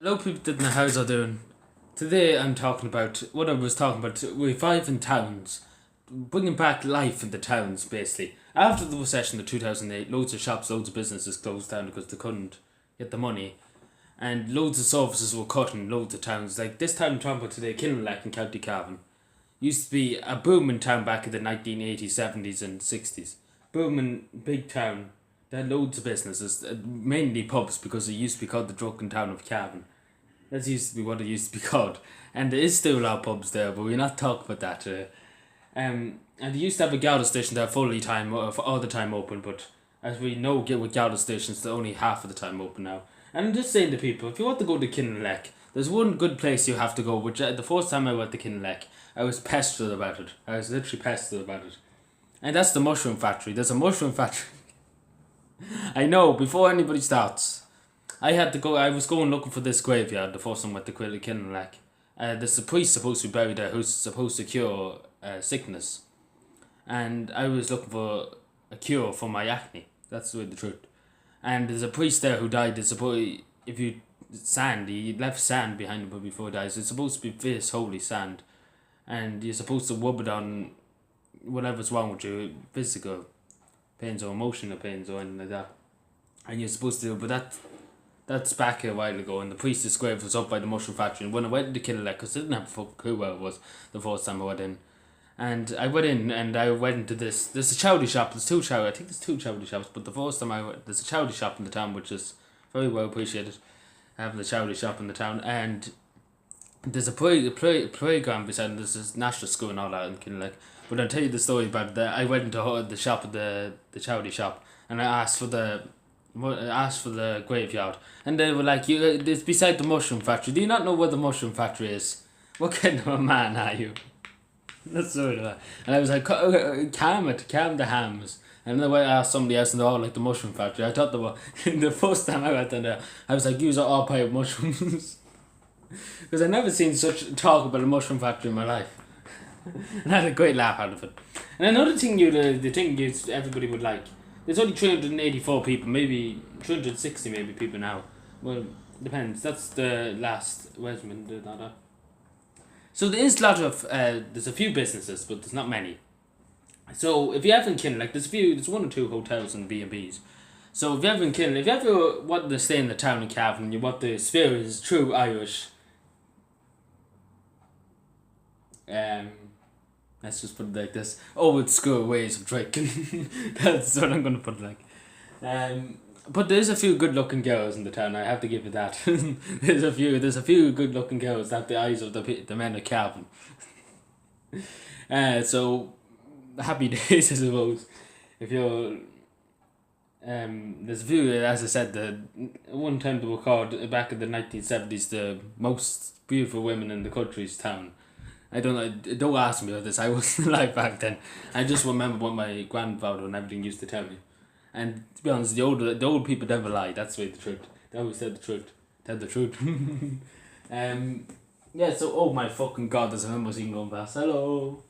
Hello people didn't know how's I doing. Today I'm talking about what I was talking about reviving towns. Bringing back life in the towns basically. After the recession of 2008, loads of shops, loads of businesses closed down because they couldn't get the money. And loads of services were cut in loads of towns. Like this town I'm talking about today, Kilnaleck in County Cavan. Used to be a booming town back in the 1980s, 70s and 60s. Booming big town. They had loads of businesses, mainly pubs because it used to be called the drunken town of Cavan. That used to be what it used to be called. And there is still a lot of pubs there, but we're not talking about that. And they used to have a Gouda station there for all the time open, but as we know, with Gouda stations, they're only half of the time open now. And I'm just saying to people, if you want to go to Kilnaleck, there's one good place you have to go, which the first time I went to Kilnaleck, I was pestered about it. I was literally pestered about it. And that's the mushroom factory. There's a mushroom factory. I know, before anybody starts, I was going looking for this graveyard the first time I went to Kilnaleck. There's a priest supposed to be buried there who's supposed to cure sickness. And I was looking for a cure for my acne. That's the truth. And there's a priest there who died. It's supposed, if you he left sand behind him before he dies. It's supposed to be this holy sand. And you're supposed to rub it on whatever's wrong with you, physical pains or emotional pains or anything like that. And you're supposed to, but that's back a while ago, and the priest's grave was up by the mushroom factory. And when I went into Kilnaleck, because I didn't have a fucking clue where it was the first time I went in, and I went in and I went into this. There's a chowdy shop. I think there's two chowdy shops, but the first time there's a chowdy shop in the town, which is very well appreciated. Having the chowdy shop in the town, and there's a playground beside. There's this national school and all that in Kilnaleck. But I'll tell you the story about that. I went into the shop at the chowdy shop, and I asked for the graveyard, and they were like, it's beside the mushroom factory. Do you not know where the mushroom factory is? What kind of a man are you? That's sort of that. And I was like, calm the hams. And then I asked somebody else, and they're all like the mushroom factory. I thought they were, the first time I went in there, I was like, use are all pie of mushrooms. Because I've never seen such talk about a mushroom factory in my life. And I had a great laugh out of it. And another thing everybody would like, there's only 384 people, maybe 360 maybe people now. Well, depends. That's the last Westman. So there is a lot of there's a few businesses, but there's not many. So if you have in Kilnaleck, there's one or two hotels and B&Bs. So if you have in Kilnaleck, if you ever want to stay in the town of Cavan, you want the experience true Irish. Let's just put it like this. Old school ways of drinking. That's what I'm gonna put it like. But there's a few good looking girls in the town, I have to give it that. there's a few good looking girls that have the eyes of the men of Calvin. So happy days I suppose. If you're there's a few, as I said, one time they were called back in the 1970s the most beautiful women in the country's town. I don't know, don't ask me about this, I wasn't alive back then. I just remember what my grandfather and everything used to tell me. And to be honest, the old people never lie, that's the truth. They always tell the truth. Tell the truth. Yeah, so, oh my fucking god, there's a limousine going past. Hello.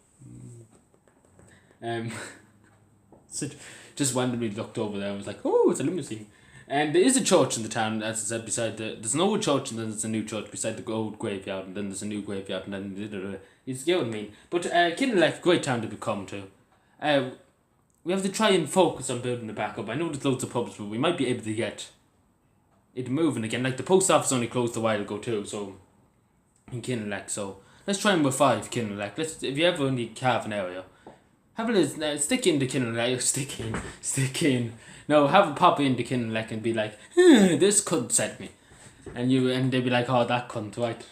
So just randomly looked over there, I was like, oh, it's a limousine. And there is a church in the town, as I said, there's an old church and then there's a new church beside the old graveyard, and then there's a new graveyard, and then you get what I mean. But Kilnaleck, great town to become to. We have to try and focus on building it back up. I know there's loads of pubs, but we might be able to get it moving again. Like the post office only closed a while ago too, so in Kilnaleck. So let's try and revive Kilnaleck. If you ever in the Cavan area, have a little, stick into Kilnaleck. Stick in. No, have a pop into Kilnaleck and be like, this cunt sent me, and they'd be like, oh, that cunt, right?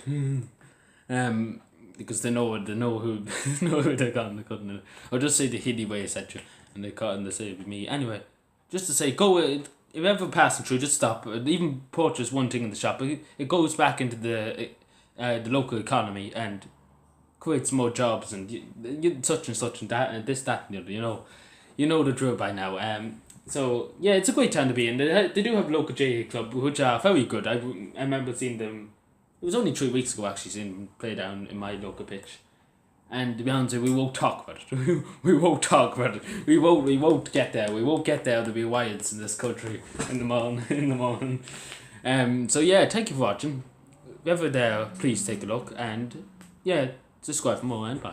Because they know who know who they got in the cunt, or just say the hilly way sent you, and they caught and they say it was me. Anyway, just to say, go if you're ever passing through, just stop. Even purchase one thing in the shop. It goes back into the local economy and creates more jobs and you such and that and this that and the other. You know the drill by now. So yeah, it's a great town to be in. They do have a local JA club which are very good. I remember seeing them. It was only 3 weeks ago actually seeing them play down in my local pitch. And to be honest, we won't talk about it. we won't talk about it. We won't get there. We won't get there. There'll be riots in this country in the morning. So yeah, thank you for watching. If you're ever there, please take a look and yeah, subscribe for more and bye.